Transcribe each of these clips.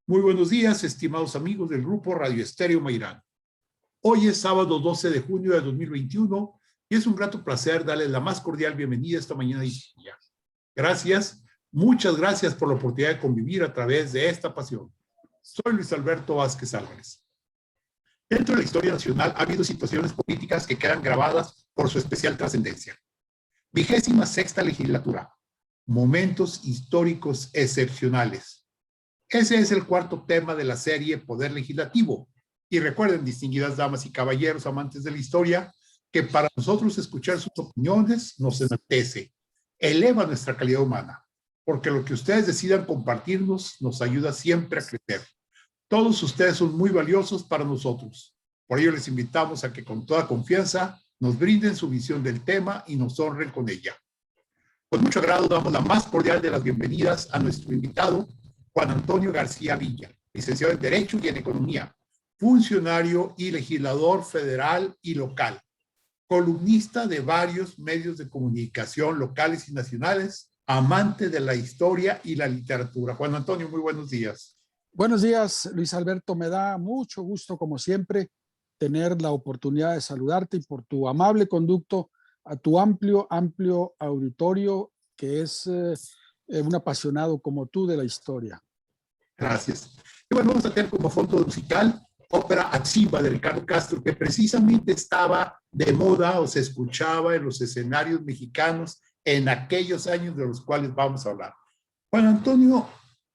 Muy buenos días, estimados amigos del grupo Radio Estéreo Mairán. Hoy es sábado 12 de junio de 2021 y es un grato placer darles la más cordial bienvenida esta mañana de día. Gracias, muchas gracias por la oportunidad de convivir a través de esta pasión. Soy Luis Alberto Vázquez Álvarez. Dentro de la historia nacional ha habido situaciones políticas que quedan grabadas por su especial trascendencia. 26ª legislatura. Momentos históricos excepcionales. Ese es el cuarto tema de la serie Poder Legislativo. Y recuerden, distinguidas damas y caballeros amantes de la historia, que para nosotros escuchar sus opiniones nos enaltece, eleva nuestra calidad humana, porque lo que ustedes decidan compartirnos nos ayuda siempre a crecer. Todos ustedes son muy valiosos para nosotros. Por ello les invitamos a que con toda confianza nos brinden su visión del tema y nos honren con ella. Con mucho agrado damos la más cordial de las bienvenidas a nuestro invitado, Juan Antonio García Villa, licenciado en Derecho y en Economía, funcionario y legislador federal y local, columnista de varios medios de comunicación locales y nacionales, amante de la historia y la literatura. Juan Antonio, muy buenos días. Buenos días, Luis Alberto. Me da mucho gusto, como siempre, tener la oportunidad de saludarte y por tu amable conducto a tu amplio auditorio que es un apasionado como tú de la historia. Gracias. Y bueno, vamos a tener como fondo musical Ópera Atzimba de Ricardo Castro, que precisamente estaba de moda o se escuchaba en los escenarios mexicanos en aquellos años de los cuales vamos a hablar. Juan Antonio,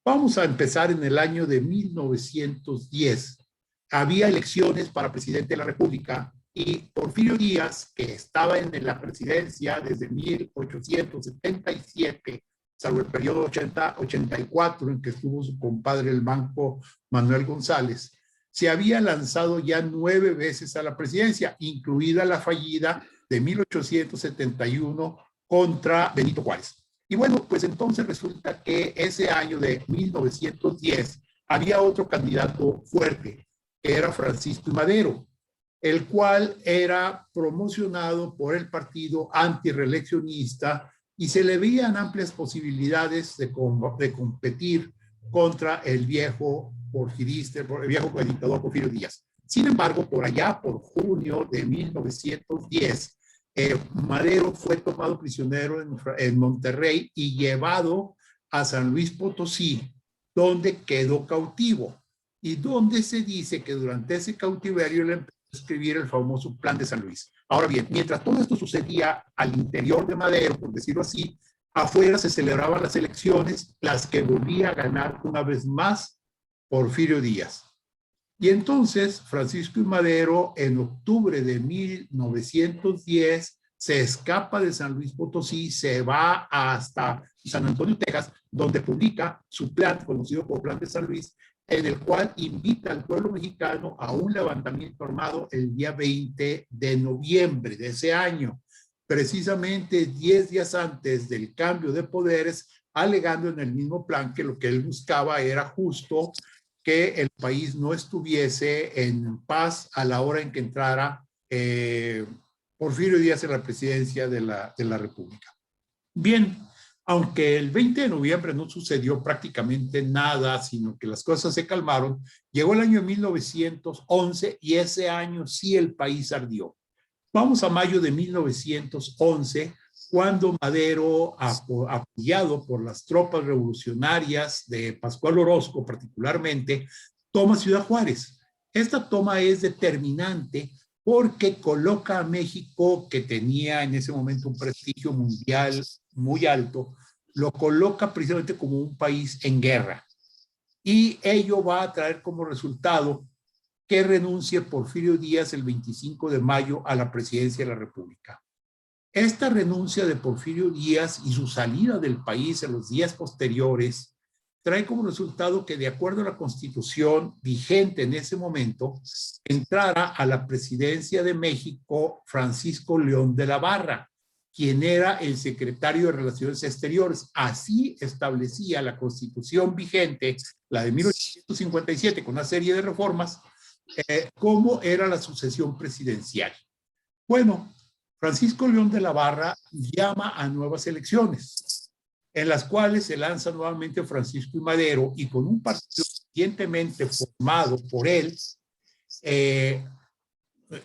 vamos a empezar en el año de 1910. Había elecciones para presidente de la República y Porfirio Díaz, que estaba en la presidencia desde 1877, salvo el periodo 80-84 en que estuvo su compadre el banco Manuel González, se había lanzado ya 9 veces a la presidencia, incluida la fallida de 1871 contra Benito Juárez. Y bueno, pues entonces resulta que ese año de 1910 había otro candidato fuerte, que era Francisco I. Madero, el cual era promocionado por el partido antirreeleccionista y se le veían amplias posibilidades de competir contra el viejo porfirista, el viejo dictador Porfirio Díaz. Sin embargo, por allá, por junio de 1910, Madero fue tomado prisionero en Monterrey y llevado a San Luis Potosí, donde quedó cautivo y donde se dice que durante ese cautiverio le empezó a escribir el famoso Plan de San Luis. Ahora bien, mientras todo esto sucedía al interior de Madero, por decirlo así, afuera se celebraban las elecciones, las que volvía a ganar una vez más Porfirio Díaz. Y entonces Francisco I. Madero, en octubre de 1910, se escapa de San Luis Potosí, se va hasta San Antonio, Texas, donde publica su plan, conocido como Plan de San Luis, en el cual invita al pueblo mexicano a un levantamiento armado el día 20 de noviembre de ese año, precisamente 10 días antes del cambio de poderes, alegando en el mismo plan que lo que él buscaba era justo que el país no estuviese en paz a la hora en que entrara Porfirio Díaz en la presidencia de la República. Bien, aunque el 20 de noviembre no sucedió prácticamente nada, sino que las cosas se calmaron, llegó el año 1911 y ese año sí el país ardió. Vamos a mayo de 1911, cuando Madero, apoyado por las tropas revolucionarias de Pascual Orozco particularmente, toma Ciudad Juárez. Esta toma es determinante porque coloca a México, que tenía en ese momento un prestigio mundial muy alto, lo coloca precisamente como un país en guerra. Y ello va a traer como resultado que renuncie Porfirio Díaz el 25 de mayo a la presidencia de la República. Esta renuncia de Porfirio Díaz y su salida del país en los días posteriores trae como resultado que, de acuerdo a la Constitución vigente en ese momento, entrara a la presidencia de México Francisco León de la Barra, quien era el secretario de Relaciones Exteriores. Así establecía la Constitución vigente, la de 1857, con una serie de reformas, cómo era la sucesión presidencial. Bueno, Francisco León de la Barra llama a nuevas elecciones, en las cuales se lanza nuevamente Francisco I. Madero, y con un partido recientemente formado por él,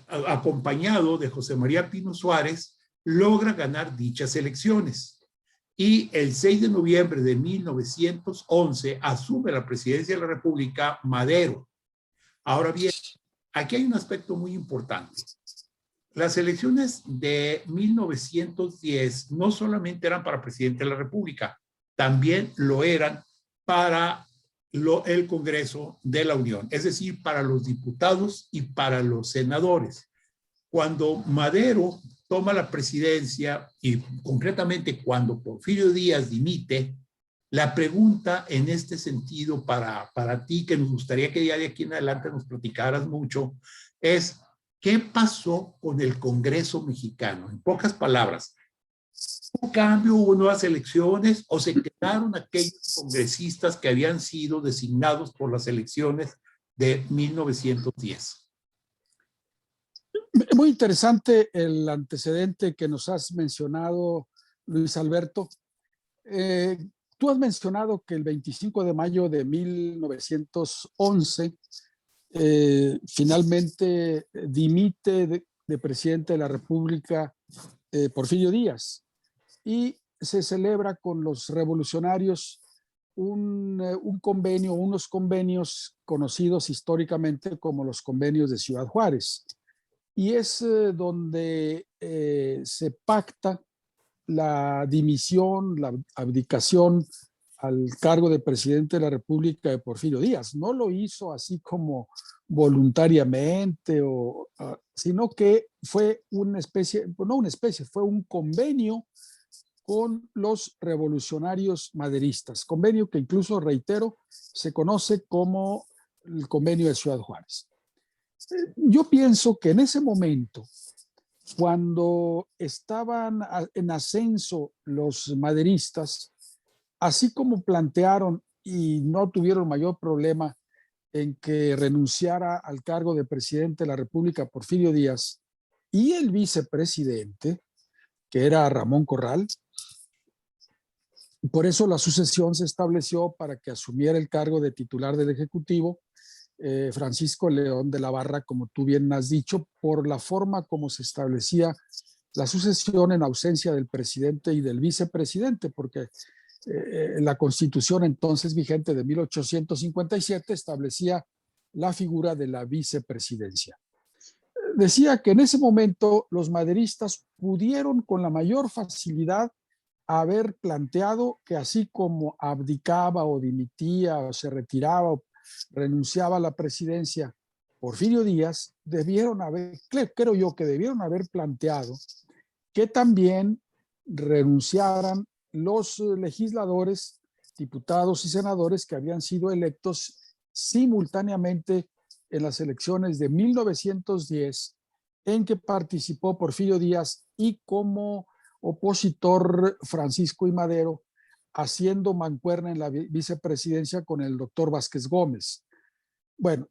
acompañado de José María Pino Suárez, logra ganar dichas elecciones. Y el 6 de noviembre de 1911 asume la presidencia de la República Madero. Ahora bien, aquí hay un aspecto muy importante. Las elecciones de 1910 no solamente eran para presidente de la República, también lo eran para el Congreso de la Unión, es decir, para los diputados y para los senadores. Cuando Madero toma la presidencia y concretamente cuando Porfirio Díaz dimite, la pregunta en este sentido para ti, que nos gustaría que ya de aquí en adelante nos platicaras mucho, es ¿qué pasó con el Congreso mexicano? En pocas palabras, ¿hubo cambio, hubo nuevas elecciones o se quedaron aquellos congresistas que habían sido designados por las elecciones de 1910? Muy interesante el antecedente que nos has mencionado, Luis Alberto. Tú has mencionado que el 25 de mayo de 1911 finalmente dimite de presidente de la República Porfirio Díaz y se celebra con los revolucionarios un convenio, unos convenios conocidos históricamente como los convenios de Ciudad Juárez. Y es donde se pacta la dimisión, la abdicación al cargo de presidente de la República de Porfirio Díaz. No lo hizo así como voluntariamente, sino que fue una especie, no una especie, fue un convenio con los revolucionarios maderistas, convenio que incluso, reitero, se conoce como el convenio de Ciudad Juárez. Yo pienso que en ese momento, cuando estaban en ascenso los maderistas, así como plantearon y no tuvieron mayor problema en que renunciara al cargo de presidente de la República Porfirio Díaz y el vicepresidente, que era Ramón Corral, por eso la sucesión se estableció para que asumiera el cargo de titular del Ejecutivo Francisco León de la Barra, como tú bien has dicho, por la forma como se establecía la sucesión en ausencia del presidente y del vicepresidente, porque la Constitución entonces vigente de 1857 establecía la figura de la vicepresidencia. Decía que en ese momento los maderistas pudieron con la mayor facilidad haber planteado que así como abdicaba o dimitía o se retiraba o renunciaba a la presidencia Porfirio Díaz, creo yo que debieron haber planteado que también renunciaran los legisladores, diputados y senadores que habían sido electos simultáneamente en las elecciones de 1910, en que participó Porfirio Díaz y como opositor Francisco I. Madero, haciendo mancuerna en la vicepresidencia con el doctor Vázquez Gómez. Bueno,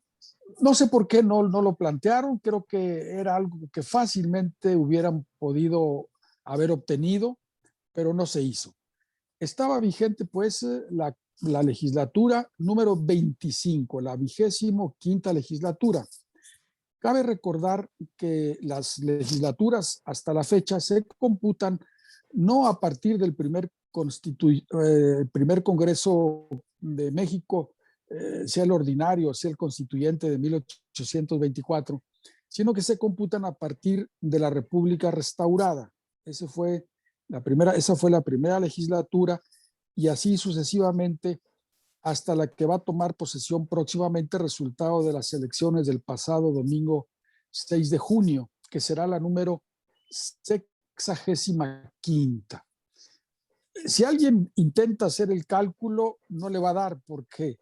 no sé por qué no lo plantearon, creo que era algo que fácilmente hubieran podido haber obtenido, pero no se hizo. Estaba vigente pues la legislatura número 25, la 25ª legislatura. Cabe recordar que las legislaturas hasta la fecha se computan no a partir del primer Congreso de México, sea el ordinario, sea el constituyente de 1824, sino que se computan a partir de la República restaurada. Esa fue la primera legislatura y así sucesivamente hasta la que va a tomar posesión próximamente, resultado de las elecciones del pasado domingo 6 de junio, que será la número 65ª. Si alguien intenta hacer el cálculo, no le va a dar. ¿Por qué?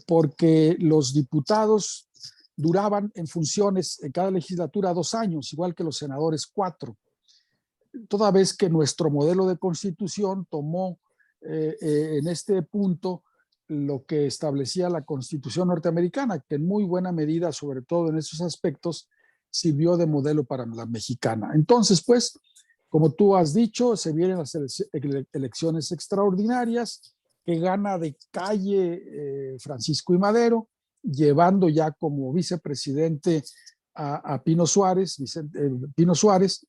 Porque los diputados duraban en funciones en cada legislatura 2 años, igual que los senadores 4. Toda vez que nuestro modelo de constitución tomó en este punto lo que establecía la Constitución norteamericana, que en muy buena medida, sobre todo en esos aspectos, sirvió de modelo para la mexicana. Entonces, pues, como tú has dicho, se vienen las elecciones extraordinarias que gana de calle Francisco I. Madero, llevando ya como vicepresidente a Pino Suárez, Pino Suárez,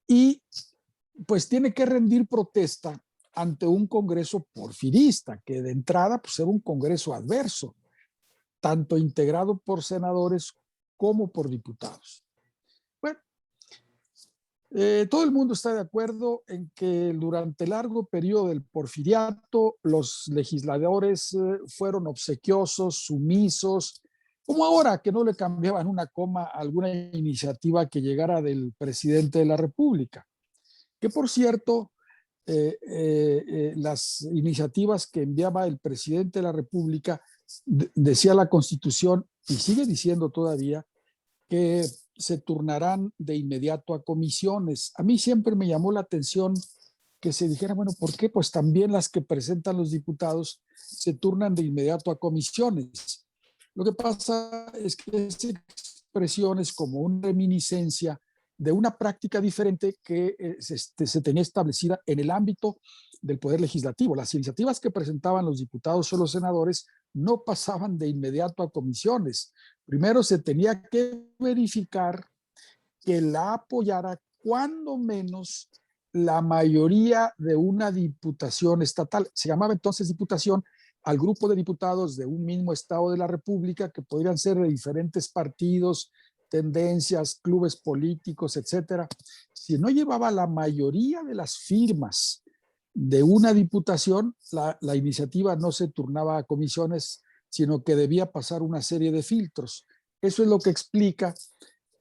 y pues tiene que rendir protesta ante un Congreso porfirista, que de entrada pues era un Congreso adverso, tanto integrado por senadores como por diputados. Bueno, todo el mundo está de acuerdo en que durante el largo periodo del porfiriato los legisladores fueron obsequiosos, sumisos, como ahora que no le cambiaban una coma a alguna iniciativa que llegara del presidente de la República. Que por cierto, las iniciativas que enviaba el presidente de la República, decía la Constitución, y sigue diciendo todavía, que se turnarán de inmediato a comisiones. A mí siempre me llamó la atención que se dijera, bueno, ¿por qué? Pues también las que presentan los diputados se turnan de inmediato a comisiones. Lo que pasa es que esa expresión es como una reminiscencia de una práctica diferente que se tenía establecida en el ámbito del Poder Legislativo. Las iniciativas que presentaban los diputados o los senadores no pasaban de inmediato a comisiones. Primero se tenía que verificar que la apoyara cuando menos la mayoría de una diputación estatal. Se llamaba entonces diputación al grupo de diputados de un mismo estado de la República, que podrían ser de diferentes partidos, tendencias, clubes políticos, etcétera. Si no llevaba la mayoría de las firmas de una diputación, la iniciativa no se turnaba a comisiones, sino que debía pasar una serie de filtros. Eso es lo que explica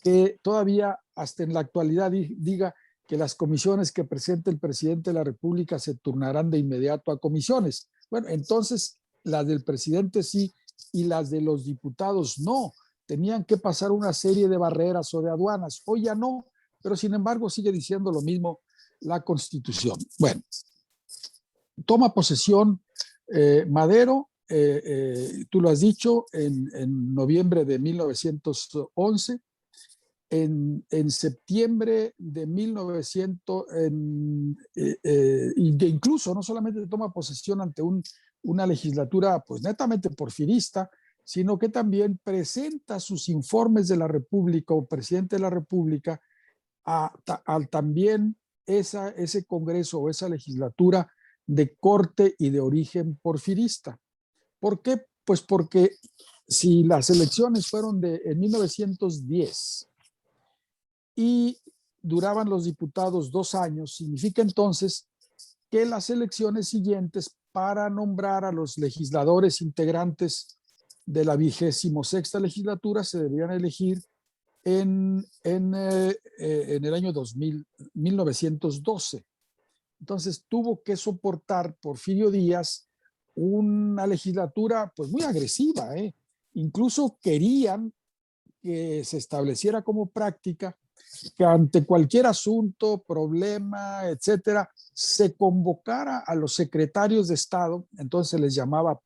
que todavía hasta en la actualidad diga que las comisiones que presente el presidente de la República se turnarán de inmediato a comisiones. Bueno, entonces las del presidente sí y las de los diputados no. Tenían que pasar una serie de barreras o de aduanas. Hoy ya no, pero sin embargo sigue diciendo lo mismo la Constitución. Bueno, toma posesión Madero, tú lo has dicho, en noviembre de 1911. En septiembre de 1900, incluso no solamente toma posesión ante una legislatura pues netamente porfirista, sino que también presenta sus informes de la República o presidente de la República al también ese Congreso o esa legislatura de corte y de origen porfirista. ¿Por qué? Pues porque si las elecciones fueron en 1910 y duraban los diputados 2 años, significa entonces que las elecciones siguientes para nombrar a los legisladores integrantes de la 26ª legislatura se deberían elegir en el año 1912. Entonces tuvo que soportar Porfirio Díaz una legislatura pues muy agresiva, ¿eh? Incluso querían que se estableciera como práctica que ante cualquier asunto, problema, etcétera, se convocara a los secretarios de Estado, entonces se les llamaba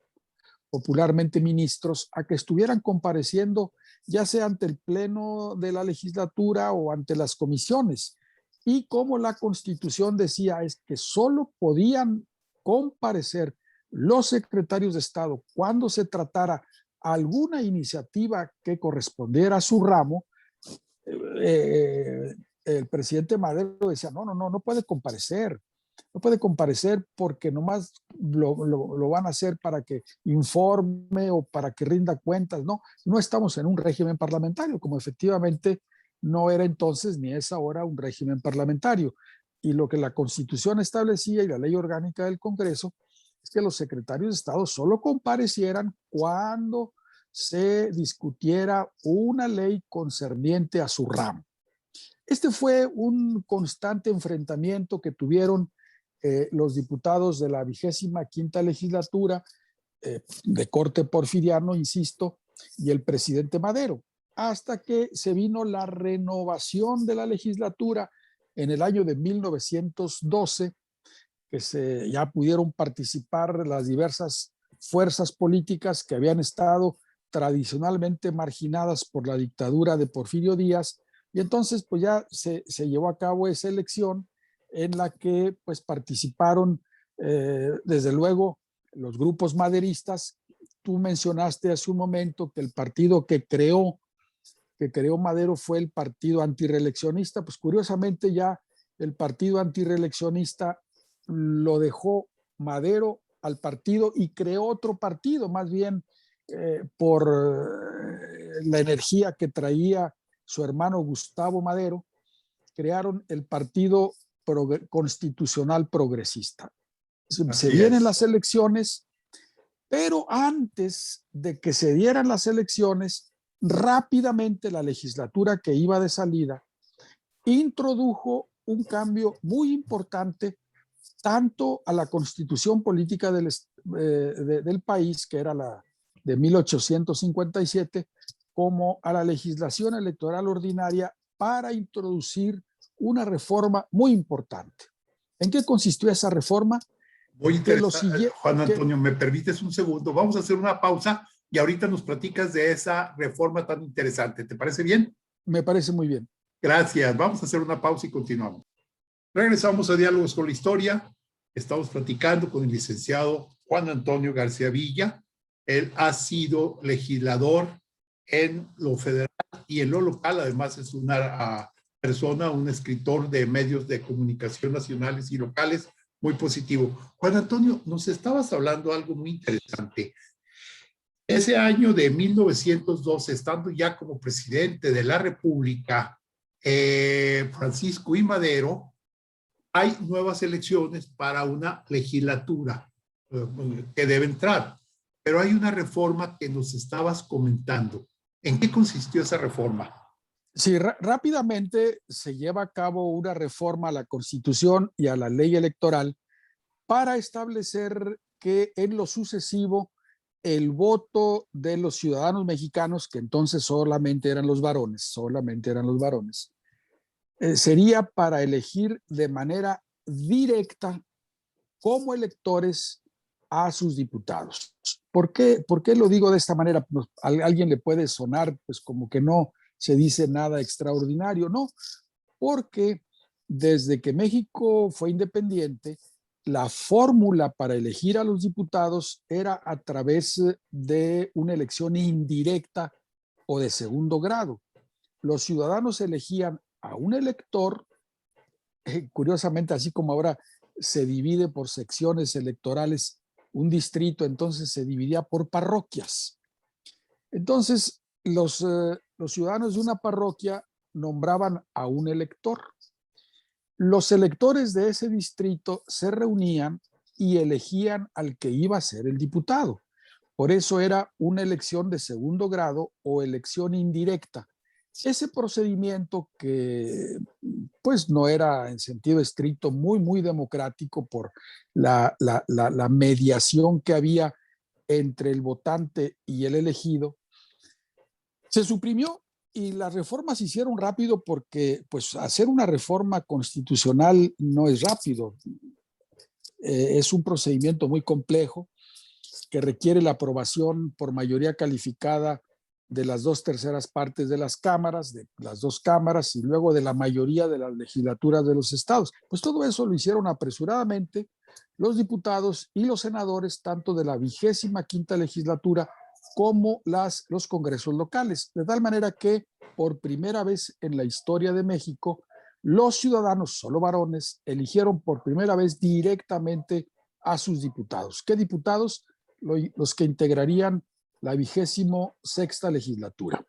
popularmente ministros, a que estuvieran compareciendo ya sea ante el pleno de la legislatura o ante las comisiones. Y como la Constitución decía, es que solo podían comparecer los secretarios de Estado cuando se tratara alguna iniciativa que correspondiera a su ramo. El presidente Madero decía, no puede comparecer. No puede comparecer porque nomás lo van a hacer para que informe o para que rinda cuentas. No estamos en un régimen parlamentario, como efectivamente no era entonces ni es ahora un régimen parlamentario. Y lo que la Constitución establecía y la ley orgánica del Congreso es que los secretarios de Estado solo comparecieran cuando se discutiera una ley concerniente a su ramo. Este fue un constante enfrentamiento que tuvieron los diputados de la 25ª legislatura de corte porfiriano, insisto, y el presidente Madero, hasta que se vino la renovación de la legislatura en el año de 1912, que ya pudieron participar las diversas fuerzas políticas que habían estado tradicionalmente marginadas por la dictadura de Porfirio Díaz, y entonces pues ya se llevó a cabo esa elección en la que pues participaron desde luego los grupos maderistas. Tú mencionaste hace un momento que el partido que creó Madero fue el partido antirreeleccionista. Pues curiosamente ya el partido antirreeleccionista lo dejó Madero al partido y creó otro partido, más bien por la energía que traía su hermano Gustavo Madero, crearon el Partido Constitucional Progresista. Se Así vienen es. las elecciones, pero antes de que se dieran las elecciones, rápidamente la legislatura que iba de salida introdujo un cambio muy importante tanto a la constitución política del país, que era la de 1857, como a la legislación electoral ordinaria para introducir una reforma muy importante. ¿En qué consistió esa reforma? Muy Que lo interesante. siguiente, Juan Antonio, ¿me permites un segundo? Vamos a hacer una pausa y ahorita nos platicas de esa reforma tan interesante. ¿Te parece bien? me parece muy bien. Gracias. Vamos a hacer una pausa y continuamos. Regresamos a Diálogos con la Historia. Estamos platicando con el licenciado Juan Antonio García Villa. Él ha sido legislador en lo federal y en lo local. Además es una persona, un escritor de medios de comunicación nacionales y locales muy positivo. Juan Antonio, nos estabas hablando algo muy interesante. Ese año de 1912, estando ya como presidente de la República, Francisco I. Madero, hay nuevas elecciones para una legislatura que debe entrar, pero hay una reforma que nos estabas comentando. ¿En qué consistió esa reforma? Sí, rápidamente se lleva a cabo una reforma a la Constitución y a la ley electoral para establecer que en lo sucesivo el voto de los ciudadanos mexicanos, que entonces solamente eran los varones, sería para elegir de manera directa como electores a sus diputados. ¿Por qué lo digo de esta manera? Pues, a alguien le puede sonar pues como que no se dice nada extraordinario, no, porque desde que México fue independiente, la fórmula para elegir a los diputados era a través de una elección indirecta o de segundo grado. Los ciudadanos elegían a un elector, curiosamente, así como ahora se divide por secciones electorales un distrito, entonces se dividía por parroquias. Entonces, los ciudadanos de una parroquia nombraban a un elector. Los electores de ese distrito se reunían y elegían al que iba a ser el diputado. Por eso era una elección de segundo grado o elección indirecta. Ese procedimiento que pues no era en sentido estricto muy democrático por la mediación que había entre el votante y el elegido, se suprimió y las reformas se hicieron rápido porque pues hacer una reforma constitucional no es rápido. Es un procedimiento muy complejo que requiere la aprobación por mayoría calificada de las 2/3 partes de las dos cámaras y luego de la mayoría de las legislaturas de los estados. Pues todo eso lo hicieron apresuradamente los diputados y los senadores, tanto de la 25ª legislatura como los congresos locales, de tal manera que por primera vez en la historia de México, los ciudadanos, solo varones, eligieron por primera vez directamente a sus diputados. ¿Qué diputados? Los que integrarían la 26ª legislatura.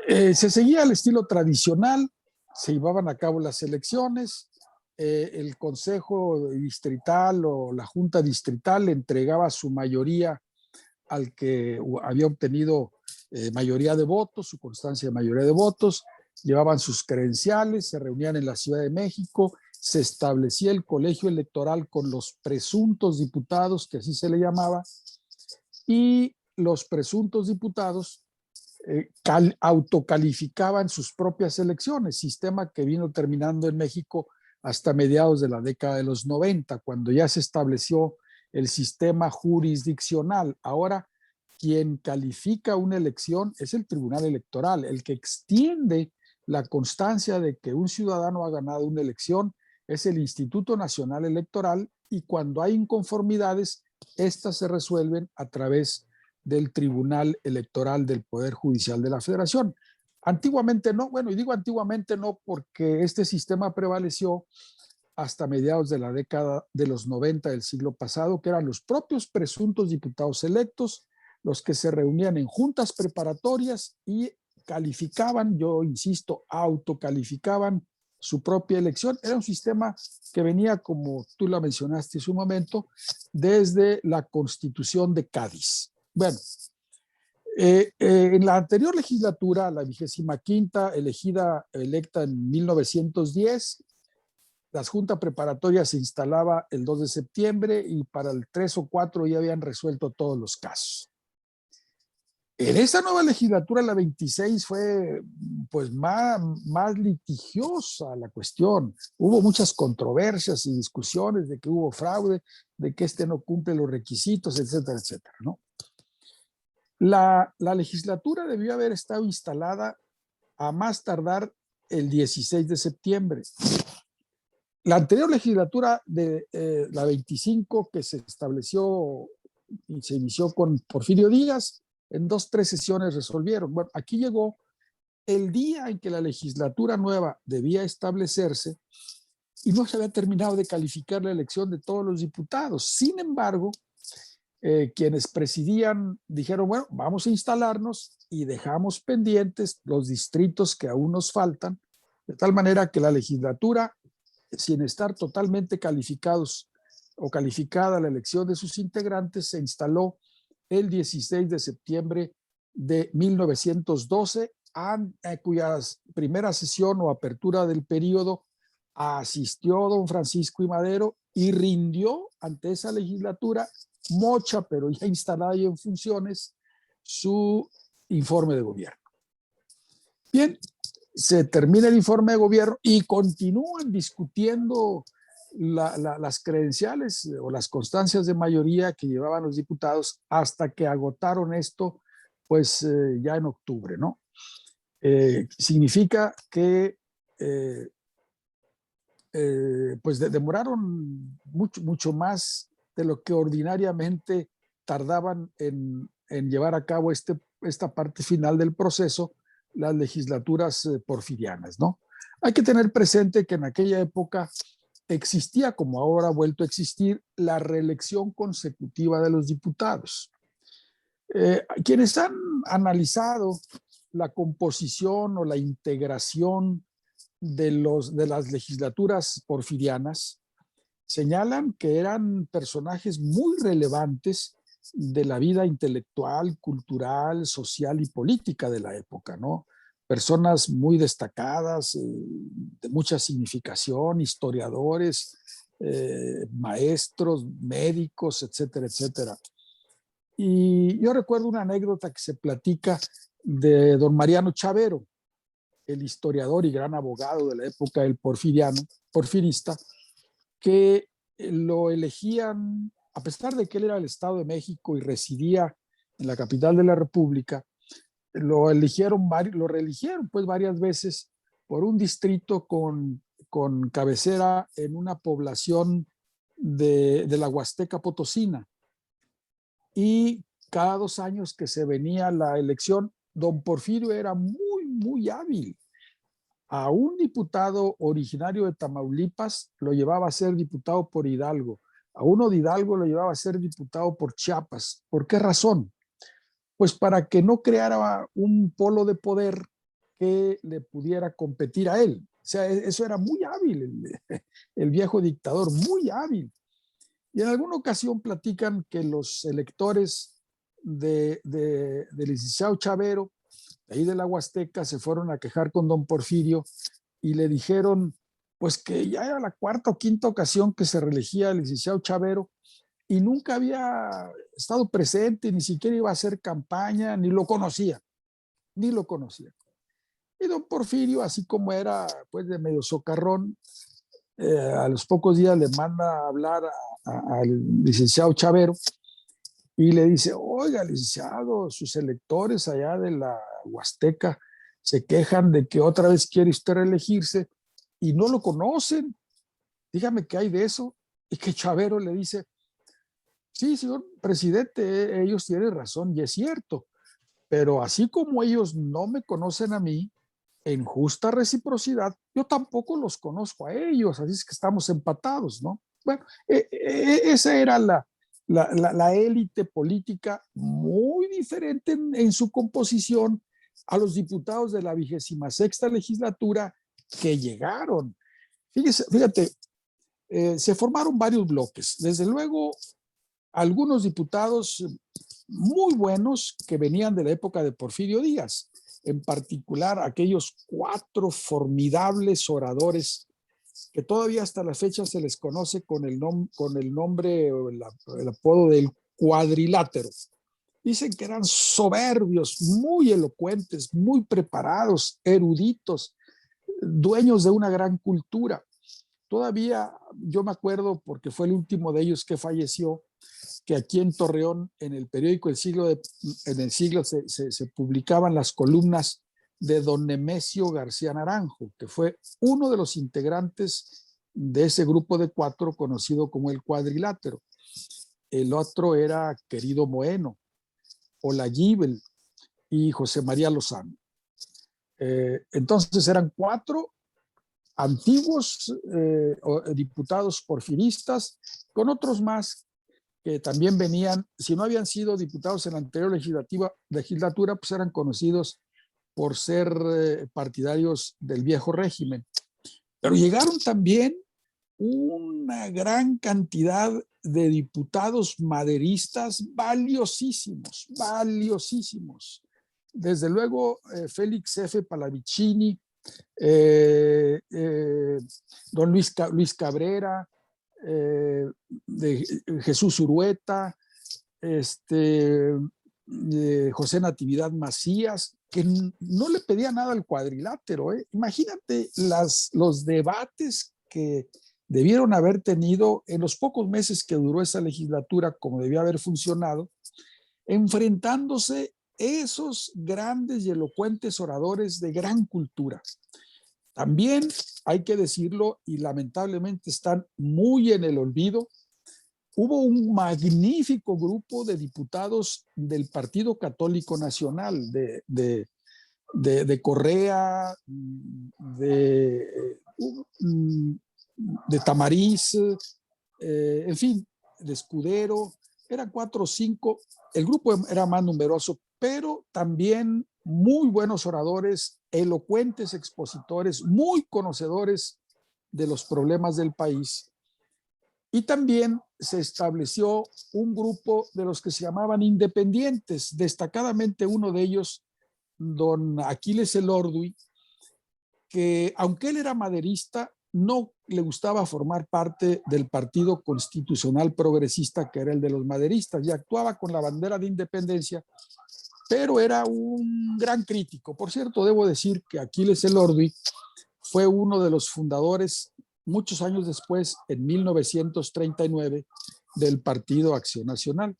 Se seguía el estilo tradicional, se llevaban a cabo las elecciones, el consejo distrital o la junta distrital entregaba su mayoría al que había obtenido mayoría de votos, su constancia de mayoría de votos, llevaban sus credenciales, se reunían en la Ciudad de México, se establecía el colegio electoral con los presuntos diputados, que así se le llamaba, y los presuntos diputados autocalificaban sus propias elecciones, sistema que vino terminando en México hasta mediados de la década de los 90, cuando ya se estableció el sistema jurisdiccional. Ahora, quien califica una elección es el Tribunal Electoral, el que extiende la constancia de que un ciudadano ha ganado una elección es el Instituto Nacional Electoral y cuando hay inconformidades, estas se resuelven a través del Tribunal Electoral del Poder Judicial de la Federación. Antiguamente no, bueno, y digo antiguamente no porque este sistema prevaleció hasta mediados de la década de los 90 del siglo pasado, que eran los propios presuntos diputados electos los que se reunían en juntas preparatorias y calificaban, yo insisto, autocalificaban su propia elección. Era un sistema que venía, como tú lo mencionaste hace un momento, desde la Constitución de Cádiz. Bueno, en la anterior legislatura, la 25ª, electa en 1910, las juntas preparatorias se instalaba el 2 de septiembre y para el 3 o 4 ya habían resuelto todos los casos. En esta nueva legislatura, la 26, fue pues más litigiosa la cuestión. Hubo muchas controversias y discusiones de que hubo fraude, de que este no cumple los requisitos, etcétera, etcétera, ¿no? La legislatura debió haber estado instalada a más tardar el 16 de septiembre. La anterior legislatura de la 25, que se estableció y se inició con Porfirio Díaz, en 2-3 sesiones resolvieron. Bueno, aquí llegó el día en que la legislatura nueva debía establecerse y no se había terminado de calificar la elección de todos los diputados. Sin embargo, quienes presidían dijeron, bueno, vamos a instalarnos y dejamos pendientes los distritos que aún nos faltan, de tal manera que la legislatura, sin estar totalmente calificados o calificada la elección de sus integrantes, se instaló el 16 de septiembre de 1912, cuya primera sesión o apertura del periodo asistió don Francisco I. Madero y rindió ante esa legislatura mocha, pero ya instalada y en funciones, su informe de gobierno. Bien, se termina el informe de gobierno y continúan discutiendo las credenciales o las constancias de mayoría que llevaban los diputados hasta que agotaron esto, pues ya en octubre, ¿no? Significa que pues demoraron mucho más de lo que ordinariamente tardaban en llevar a cabo esta parte final del proceso, las legislaturas porfirianas, ¿no? Hay que tener presente que en aquella época existía, como ahora ha vuelto a existir, la reelección consecutiva de los diputados. Quienes han analizado la composición o la integración de las legislaturas porfirianas señalan que eran personajes muy relevantes de la vida intelectual, cultural, social y política de la época, ¿no? Personas muy destacadas, de mucha significación, historiadores, maestros, médicos, etcétera, etcétera. Y yo recuerdo una anécdota que se platica de don Mariano Chavero, el historiador y gran abogado de la época del porfirista, que lo elegían, a pesar de que él era del Estado de México y residía en la capital de la República, lo reeligieron pues varias veces por un distrito con cabecera en una población de la Huasteca Potosina. Y cada 2 años que se venía la elección, don Porfirio era muy hábil. A un diputado originario de Tamaulipas lo llevaba a ser diputado por Hidalgo. A uno de Hidalgo lo llevaba a ser diputado por Chiapas. ¿Por qué razón? Pues para que no creara un polo de poder que le pudiera competir a él. O sea, eso era muy hábil, el viejo dictador, muy hábil. Y en alguna ocasión platican que los electores del licenciado Chavero, de ahí de la Huasteca, se fueron a quejar con don Porfirio y le dijeron pues que ya era la 4ª o 5ª ocasión que se reelegía el licenciado Chavero y nunca había estado presente, ni siquiera iba a hacer campaña, ni lo conocía. Y don Porfirio, así como era pues de medio socarrón, a los pocos días le manda a hablar al licenciado Chavero y le dice, oiga, licenciado, sus electores allá de la Huasteca se quejan de que otra vez quiere usted reelegirse y no lo conocen. Dígame qué hay de eso. y que Chavero le dice, sí, señor presidente, ellos tienen razón y es cierto, pero así como ellos no me conocen a mí, en justa reciprocidad, yo tampoco los conozco a ellos, así es que estamos empatados, ¿no? Bueno, esa era la élite política muy diferente en su composición a los diputados de la 26ª legislatura que llegaron. Fíjate, se formaron varios bloques. Desde luego, algunos diputados muy buenos que venían de la época de Porfirio Díaz, en particular aquellos 4 formidables oradores que todavía hasta la fecha se les conoce con el nombre o el apodo del cuadrilátero. Dicen que eran soberbios, muy elocuentes, muy preparados, eruditos, dueños de una gran cultura. Todavía yo me acuerdo, porque fue el último de ellos que falleció, que aquí en Torreón, en el periódico en el siglo se publicaban las columnas de don Nemesio García Naranjo, que fue uno de los integrantes de ese grupo de 4 conocido como el cuadrilátero. El otro era Querido Moeno, Olaguibel y José María Lozano. Entonces eran 4 antiguos diputados porfiristas, con otros más que también venían, si no habían sido diputados en la anterior legislatura, pues eran conocidos por ser partidarios del viejo régimen. Pero llegaron también una gran cantidad de diputados maderistas valiosísimos, valiosísimos. Desde luego, Félix F. Pallavicini, don Luis Cabrera, de Jesús Urueta, José Natividad Macías, que no le pedía nada al cuadrilátero. Imagínate los debates que debieron haber tenido en los pocos meses que duró esa legislatura, como debía haber funcionado, enfrentándose esos grandes y elocuentes oradores de gran cultura. También hay que decirlo, y lamentablemente están muy en el olvido, hubo un magnífico grupo de diputados del Partido Católico Nacional, de Correa, de Tamariz, en fin, de Escudero. Eran 4 o 5, el grupo era más numeroso, pero también muy buenos oradores, elocuentes expositores, muy conocedores de los problemas del país. Y también se estableció un grupo de los que se llamaban independientes, destacadamente uno de ellos, don Aquiles Elorduy, que aunque él era maderista, no le gustaba formar parte del Partido Constitucional Progresista, que era el de los maderistas, y actuaba con la bandera de independencia, pero era un gran crítico. Por cierto, debo decir que Aquiles Elorduy fue uno de los fundadores, muchos años después, en 1939, del Partido Acción Nacional.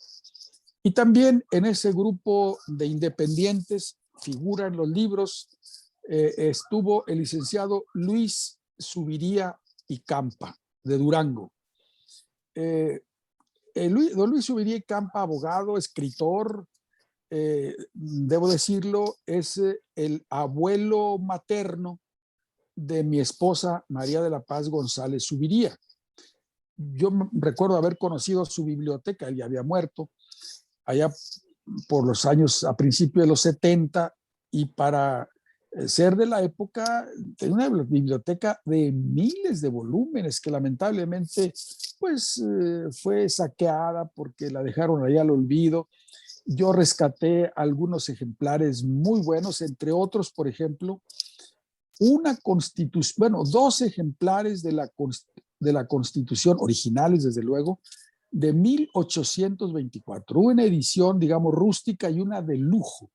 Y también en ese grupo de independientes, figura en los libros, estuvo el licenciado Luis Zuviría y Campa, de Durango. Don Luis Zuviría y Campa, abogado, escritor, debo decirlo, es el abuelo materno de mi esposa María de la Paz González Zuviría. Yo recuerdo haber conocido su biblioteca, él ya había muerto, allá por los años, a principios de los 70, y para ser de la época, tenía una biblioteca de miles de volúmenes que lamentablemente pues fue saqueada porque la dejaron allá al olvido. Yo rescaté algunos ejemplares muy buenos, entre otros, por ejemplo, dos ejemplares de la Constitución, originales desde luego, de 1824, una edición, digamos, rústica y una de lujo,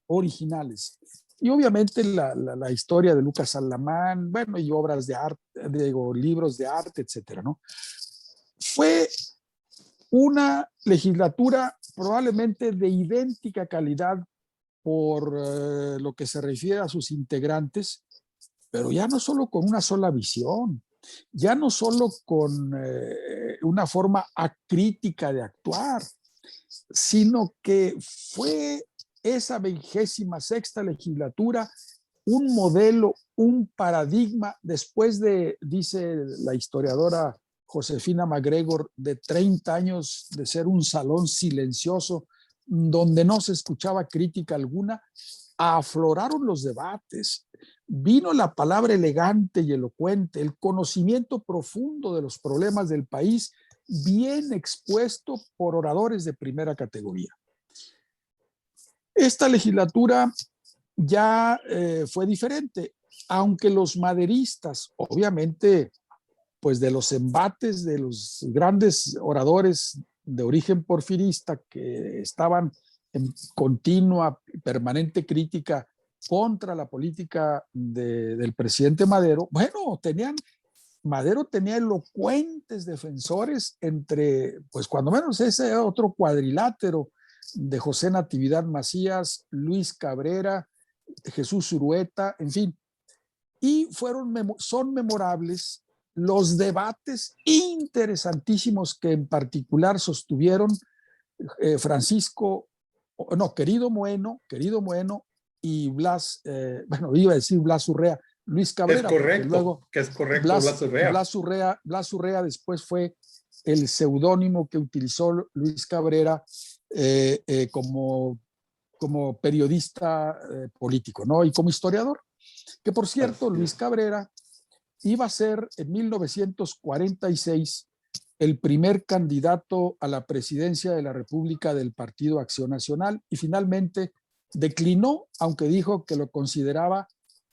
originales. Y obviamente la historia de Lucas Alamán, bueno, y obras de arte, libros de arte, etcétera, ¿no? Fue una legislatura probablemente de idéntica calidad por lo que se refiere a sus integrantes, pero ya no solo con una sola visión, ya no solo con una forma acrítica de actuar, sino que fue esa 26ª legislatura un modelo, un paradigma, después de, dice la historiadora Josefina MacGregor, de 30 años de ser un salón silencioso donde no se escuchaba crítica alguna, afloraron los debates, vino la palabra elegante y elocuente, el conocimiento profundo de los problemas del país, bien expuesto por oradores de primera categoría. Esta legislatura ya fue diferente, aunque los maderistas, obviamente, pues de los embates de los grandes oradores de origen porfirista que estaban en continua, permanente crítica contra la política del presidente Madero, bueno, Madero tenía elocuentes defensores entre, pues cuando menos ese otro cuadrilátero de José Natividad Macías, Luis Cabrera, Jesús Urueta, en fin. Y son memorables los debates interesantísimos que en particular sostuvieron Querido Moeno y Blas, bueno, iba a decir Blas Urrea, Luis Cabrera. Es correcto, Blas Urrea después fue el seudónimo que utilizó Luis Cabrera como periodista político, ¿no? Y como historiador. Que por cierto, Luis Cabrera iba a ser en 1946 el primer candidato a la presidencia de la República del Partido Acción Nacional y finalmente declinó, aunque dijo que lo consideraba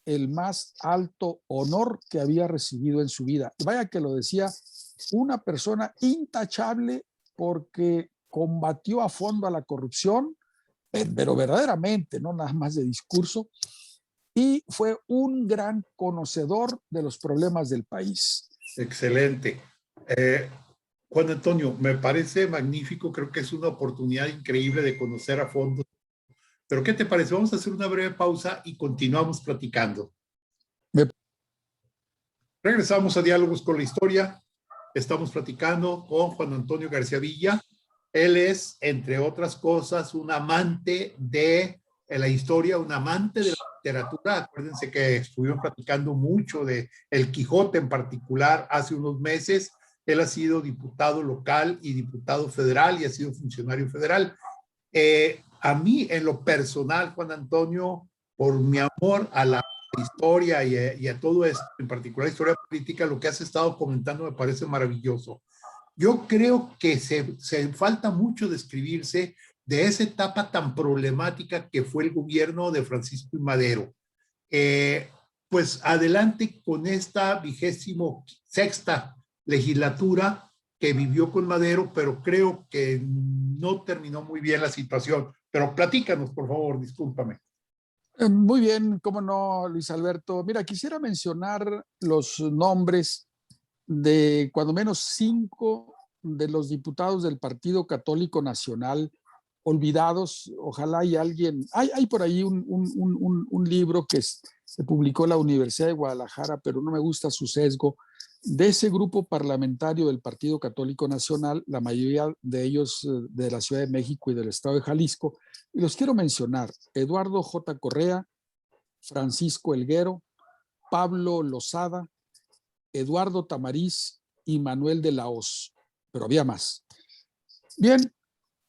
el más alto honor que había recibido en su vida. Y vaya que lo decía una persona intachable porque combatió a fondo a la corrupción, pero verdaderamente, no nada más de discurso, y fue un gran conocedor de los problemas del país. Excelente. Juan Antonio, me parece magnífico, creo que es una oportunidad increíble de conocer a fondo. Pero ¿qué te parece? Vamos a hacer una breve pausa y continuamos platicando. Regresamos a Diálogos con la Historia. Estamos platicando con Juan Antonio García Villa. Él es, entre otras cosas, un amante de la historia, un amante de la literatura. Acuérdense que estuvimos platicando mucho de El Quijote en particular hace unos meses. Él ha sido diputado local y diputado federal y ha sido funcionario federal. A mí, en lo personal, Juan Antonio, por mi amor a la historia y a todo esto, en particular historia política, lo que has estado comentando me parece maravilloso. Yo creo que se falta mucho describirse de esa etapa tan problemática que fue el gobierno de Francisco I. Madero. Pues adelante con esta 26ª legislatura que vivió con Madero, pero creo que no terminó muy bien la situación. Pero platícanos, por favor, discúlpame. Muy bien, cómo no, Luis Alberto. Mira, quisiera mencionar los nombres de cuando menos 5 de los diputados del Partido Católico Nacional olvidados. Ojalá hay alguien, hay por ahí un libro que se publicó en la Universidad de Guadalajara, pero no me gusta su sesgo, de ese grupo parlamentario del Partido Católico Nacional, la mayoría de ellos de la Ciudad de México y del estado de Jalisco, y los quiero mencionar: Eduardo J. Correa, Francisco Elguero, Pablo Lozada, Eduardo Tamariz y Manuel de la Hoz, pero había más. Bien,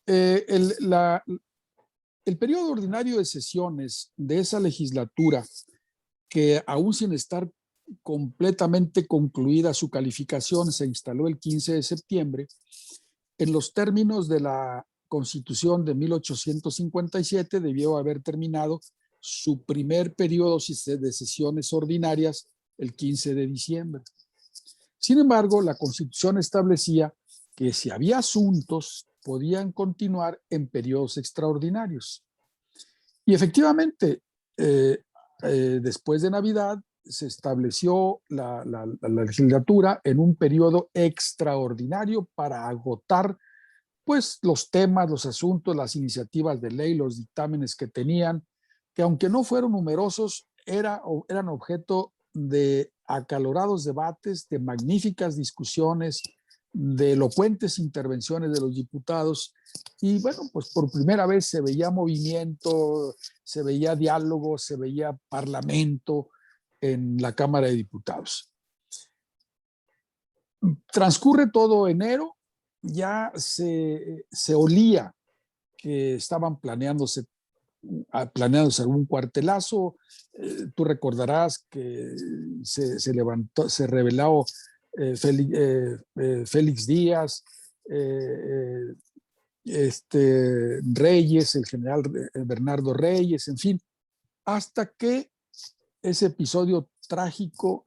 el periodo ordinario de sesiones de esa legislatura, que aún sin estar completamente concluida su calificación, se instaló el 15 de septiembre, en los términos de la Constitución de 1857 debió haber terminado su primer periodo de sesiones ordinarias el 15 de diciembre. Sin embargo, la Constitución establecía que si había asuntos, podían continuar en periodos extraordinarios. Y efectivamente, después de Navidad, se estableció la legislatura en un periodo extraordinario para agotar pues los temas, los asuntos, las iniciativas de ley, los dictámenes que tenían, que aunque no fueron numerosos, eran objeto de acalorados debates, de magníficas discusiones, de elocuentes intervenciones de los diputados. Y bueno, pues por primera vez se veía movimiento, se veía diálogo, se veía parlamento en la Cámara de Diputados. Transcurre todo enero, ya se olía que estaban planeándose algún cuartelazo. Tú recordarás que se reveló Félix Díaz, Reyes, el general Bernardo Reyes, en fin, hasta que ese episodio trágico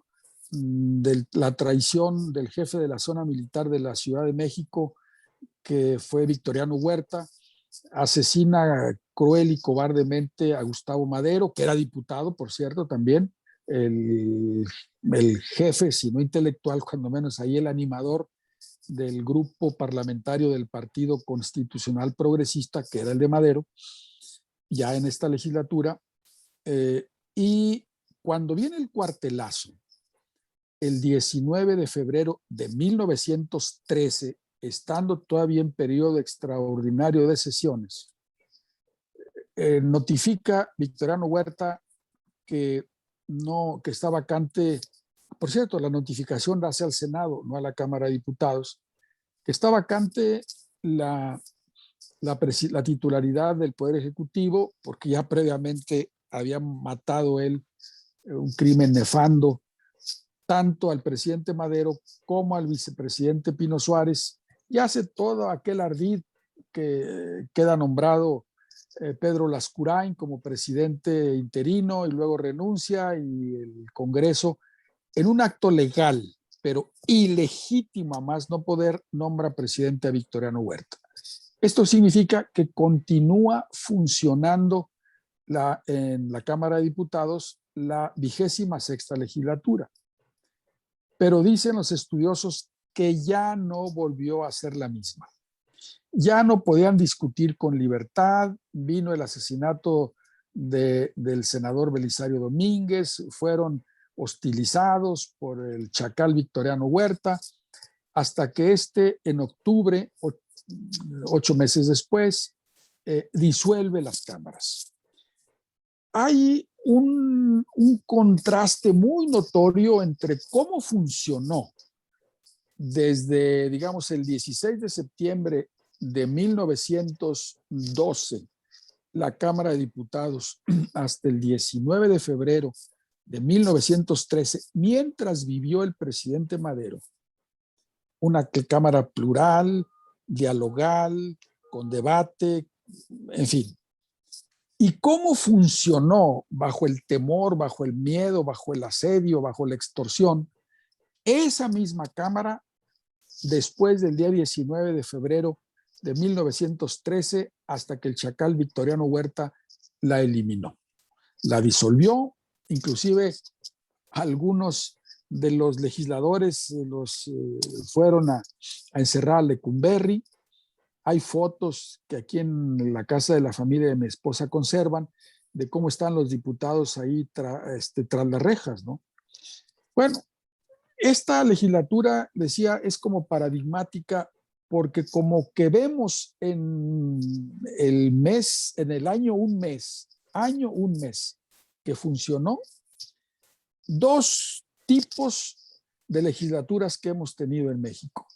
de la traición del jefe de la zona militar de la Ciudad de México, que fue Victoriano Huerta, asesina cruel y cobardemente a Gustavo Madero, que era diputado, por cierto, también, el jefe, si no intelectual, cuando menos ahí el animador del grupo parlamentario del Partido Constitucional Progresista, que era el de Madero, ya en esta legislatura. Y cuando viene el cuartelazo, el 19 de febrero de 1913, estando todavía en periodo extraordinario de sesiones, notifica Victoriano Huerta que está vacante. Por cierto, la notificación la hace al Senado, no a la Cámara de Diputados, que está vacante la titularidad del Poder Ejecutivo, porque ya previamente había matado él un crimen nefando tanto al presidente Madero como al vicepresidente Pino Suárez, y hace todo aquel ardid que queda nombrado Pedro Lascurain como presidente interino y luego renuncia, y el Congreso, en un acto legal, pero ilegítimo a más no poder, nombra presidente a Victoriano Huerta. Esto significa que continúa funcionando en la Cámara de Diputados la 26ª legislatura. Pero dicen los estudiosos que ya no volvió a ser la misma. Ya no podían discutir con libertad, vino el asesinato del senador Belisario Domínguez, fueron hostilizados por el chacal Victoriano Huerta, hasta que en octubre, 8 meses después, disuelve las cámaras. Hay un contraste muy notorio entre cómo funcionó desde, digamos, el 16 de septiembre de 1912 la Cámara de Diputados hasta el 19 de febrero de 1913, mientras vivió el presidente Madero, una cámara plural, dialogal, con debate, en fin. ¿Y cómo funcionó bajo el temor, bajo el miedo, bajo el asedio, bajo la extorsión esa misma Cámara después del día 19 de febrero de 1913, hasta que el chacal Victoriano Huerta la eliminó? La disolvió, inclusive algunos de los legisladores fueron a encerrar a Lecumberri. Hay fotos que aquí en la casa de la familia de mi esposa conservan de cómo están los diputados ahí tras las rejas, ¿no? Bueno, esta legislatura, decía, es como paradigmática, porque como que vemos en el año un mes que funcionó, 2 tipos de legislaturas que hemos tenido en México.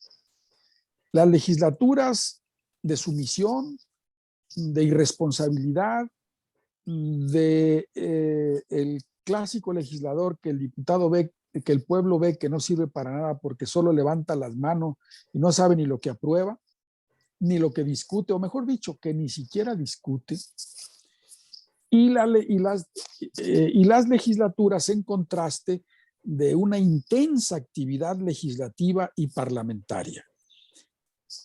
Las legislaturas de sumisión, de irresponsabilidad, el clásico legislador que el diputado ve, que el pueblo ve que no sirve para nada porque solo levanta las manos y no sabe ni lo que aprueba, ni lo que discute, o mejor dicho, que ni siquiera discute. Y las legislaturas en contraste de una intensa actividad legislativa y parlamentaria,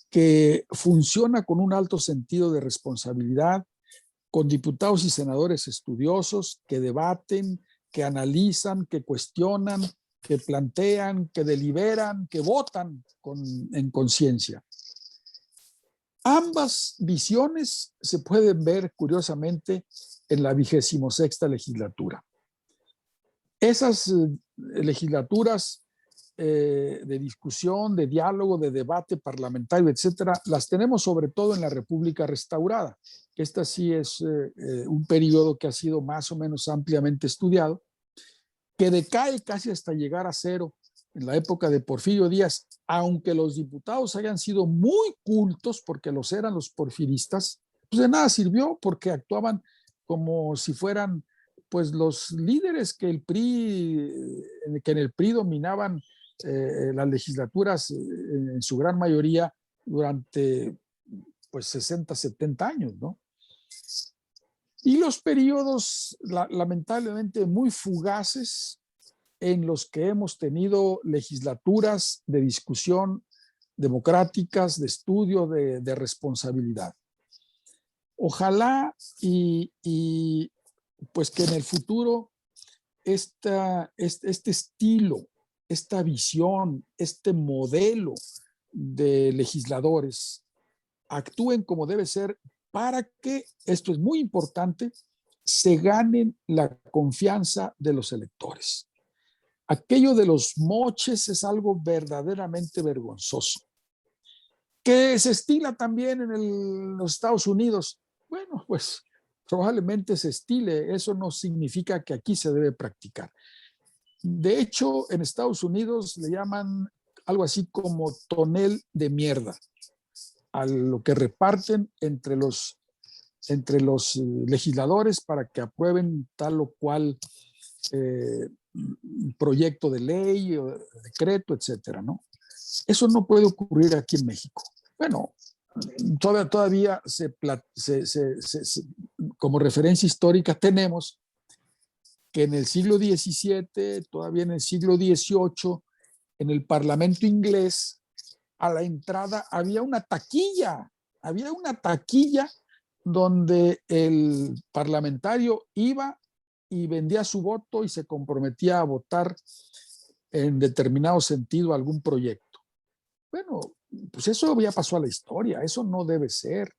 que funciona con un alto sentido de responsabilidad, con diputados y senadores estudiosos que debaten, que analizan, que cuestionan, que plantean, que deliberan, que votan en conciencia. Ambas visiones se pueden ver curiosamente en la 26ª legislatura. Esas legislaturas de discusión, de diálogo, de debate parlamentario, etcétera, las tenemos sobre todo en la República Restaurada. Esta sí es un periodo que ha sido más o menos ampliamente estudiado, que decae casi hasta llegar a cero en la época de Porfirio Díaz, aunque los diputados hayan sido muy cultos, porque los eran los porfiristas, pues de nada sirvió, porque actuaban como si fueran pues los líderes que en el PRI dominaban las legislaturas en su gran mayoría durante pues 60, 70 años, ¿no? Y los periodos lamentablemente muy fugaces en los que hemos tenido legislaturas de discusión democráticas, de estudio, de responsabilidad. Ojalá y pues que en el futuro este estilo, esta visión, este modelo de legisladores actúen como debe ser para que, esto es muy importante, se ganen la confianza de los electores. Aquello de los moches es algo verdaderamente vergonzoso, que se estila también en los Estados Unidos. Bueno, pues probablemente se estile, eso no significa que aquí se debe practicar. De hecho, en Estados Unidos le llaman algo así como tonel de mierda a lo que reparten entre los legisladores para que aprueben tal o cual proyecto de ley o decreto, etcétera, ¿no? Eso no puede ocurrir aquí en México. Bueno, todavía como referencia histórica tenemos que en el siglo XVII, todavía en el siglo XVIII, en el Parlamento inglés, a la entrada había una taquilla donde el parlamentario iba y vendía su voto y se comprometía a votar en determinado sentido algún proyecto. Bueno, pues eso ya pasó a la historia, eso no debe ser.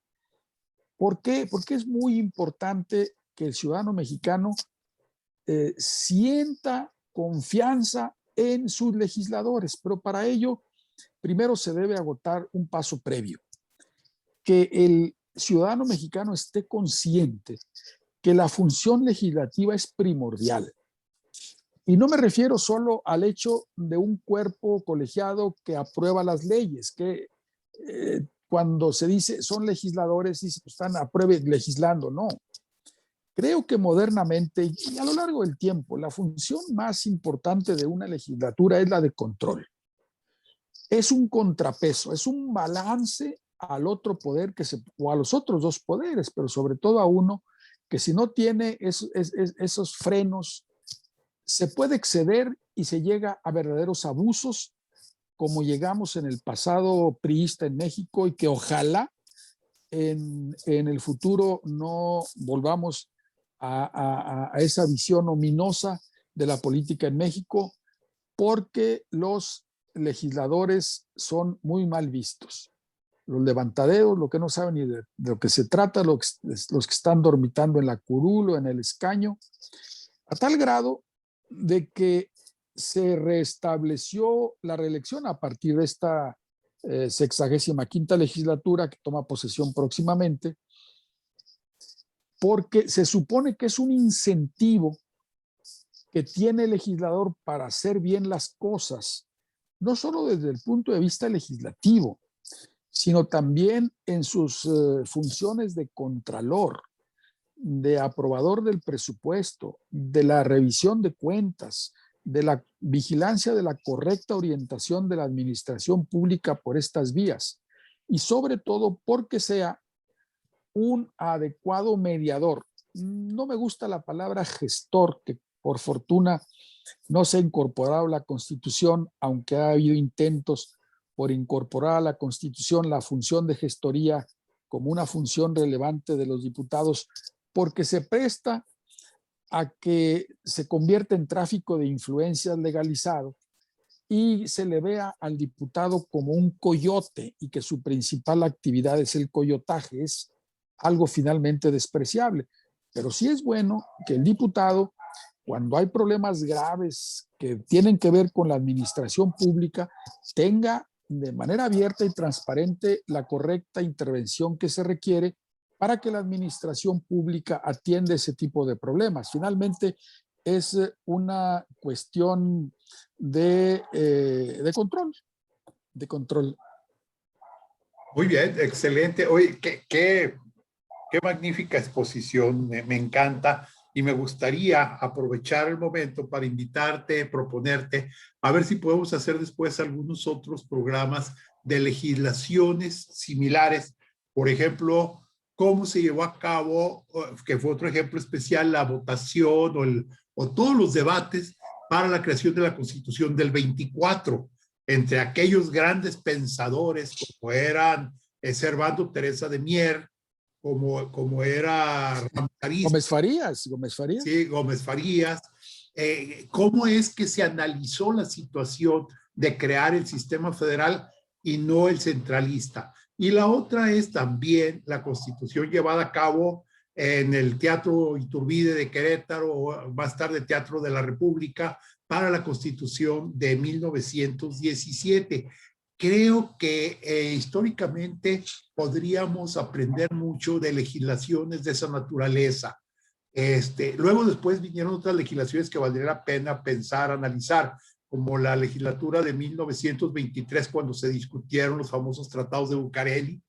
¿Por qué? Porque es muy importante que el ciudadano mexicano sienta confianza en sus legisladores, pero para ello primero se debe agotar un paso previo, que el ciudadano mexicano esté consciente que la función legislativa es primordial. Y no me refiero solo al hecho de un cuerpo colegiado que aprueba las leyes, que cuando se dice son legisladores y están legislando, no. Creo que modernamente y a lo largo del tiempo, la función más importante de una legislatura es la de control. Es un contrapeso, es un balance al otro poder o a los otros dos poderes, pero sobre todo a uno que si no tiene esos frenos, se puede exceder y se llega a verdaderos abusos, como llegamos en el pasado priista en México, y que ojalá en el futuro no volvamos a esa visión ominosa de la política en México, porque los legisladores son muy mal vistos. Los levantaderos, lo que no saben ni de lo que se trata, los que están dormitando en la curul o en el escaño, a tal grado de que se restableció la reelección a partir de esta 65ª legislatura que toma posesión próximamente, porque se supone que es un incentivo que tiene el legislador para hacer bien las cosas, no solo desde el punto de vista legislativo, sino también en sus funciones de contralor, de aprobador del presupuesto, de la revisión de cuentas, de la vigilancia de la correcta orientación de la administración pública por estas vías, y sobre todo porque sea un adecuado mediador. No me gusta la palabra gestor, que por fortuna no se ha incorporado a la Constitución, aunque ha habido intentos por incorporar a la Constitución la función de gestoría como una función relevante de los diputados, porque se presta a que se convierta en tráfico de influencias legalizado y se le vea al diputado como un coyote y que su principal actividad es el coyotaje. Es algo finalmente despreciable, pero sí es bueno que el diputado cuando hay problemas graves que tienen que ver con la administración pública, tenga de manera abierta y transparente la correcta intervención que se requiere para que la administración pública atienda ese tipo de problemas. Finalmente, es una cuestión de control, de control. Muy bien, excelente. Oye, qué magnífica exposición, me encanta. Y me gustaría aprovechar el momento para invitarte, proponerte, a ver si podemos hacer después algunos otros programas de legislaciones similares. Por ejemplo, cómo se llevó a cabo, que fue otro ejemplo especial, la votación o todos los debates para la creación de la Constitución del 24, entre aquellos grandes pensadores como eran Servando Teresa de Mier, como era Gómez Farías. Sí, Gómez Farías. ¿Cómo es que se analizó la situación de crear el sistema federal y no el centralista? Y la otra es también la Constitución llevada a cabo en el Teatro Iturbide de Querétaro, o más tarde Teatro de la República, para la Constitución de 1917. Creo que históricamente podríamos aprender mucho de legislaciones de esa naturaleza. Luego después vinieron otras legislaciones que valdría la pena pensar, analizar, como la legislatura de 1923, cuando se discutieron los famosos tratados de Bucareli.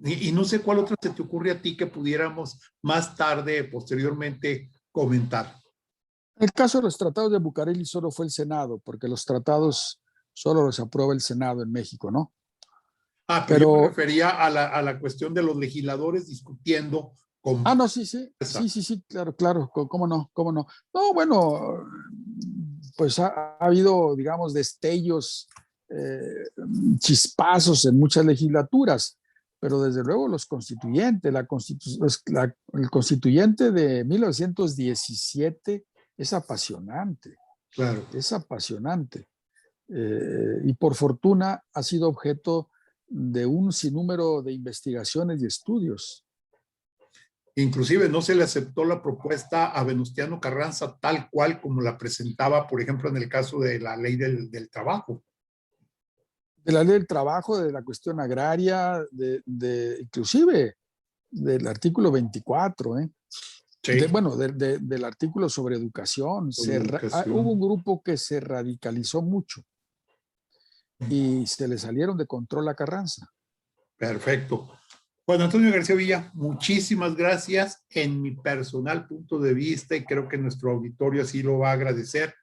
Y no sé cuál otra se te ocurre a ti que pudiéramos más tarde, posteriormente, comentar. El caso de los tratados de Bucareli solo fue el Senado, porque los tratados solo los aprueba el Senado en México, ¿no? Pero yo me refería a la cuestión de los legisladores discutiendo con... no, sí, claro, cómo no. No, bueno, pues ha habido, digamos, destellos, chispazos en muchas legislaturas, pero desde luego los constituyentes, el constituyente de 1917 es apasionante. Claro. Es apasionante. Y por fortuna ha sido objeto de un sinnúmero de investigaciones y estudios. Inclusive no se le aceptó la propuesta a Venustiano Carranza tal cual como la presentaba, por ejemplo, en el caso de la ley del trabajo. De la ley del trabajo, de la cuestión agraria, inclusive del artículo 24, Sí. Del artículo sobre educación. Hubo un grupo que se radicalizó mucho y se le salieron de control a Carranza. Perfecto. Bueno, Antonio García Villa, muchísimas gracias. En mi personal punto de vista, y creo que nuestro auditorio así lo va a agradecer,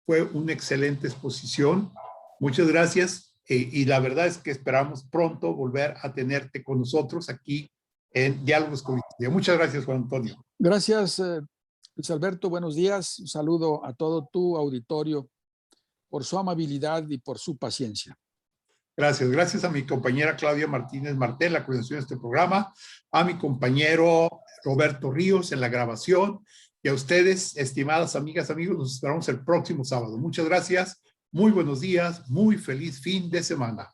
fue una excelente exposición. Muchas gracias. Y la verdad es que esperamos pronto volver a tenerte con nosotros aquí en Diálogos con Historia. Muchas gracias, Juan Antonio. Gracias, Luis Alberto. Buenos días. Un saludo a todo tu auditorio por su amabilidad y por su paciencia. Gracias. Gracias a mi compañera Claudia Martínez Martel, la coordinación de este programa, a mi compañero Roberto Ríos en la grabación, y a ustedes, estimadas amigas, amigos, nos esperamos el próximo sábado. Muchas gracias. Muy buenos días. Muy feliz fin de semana.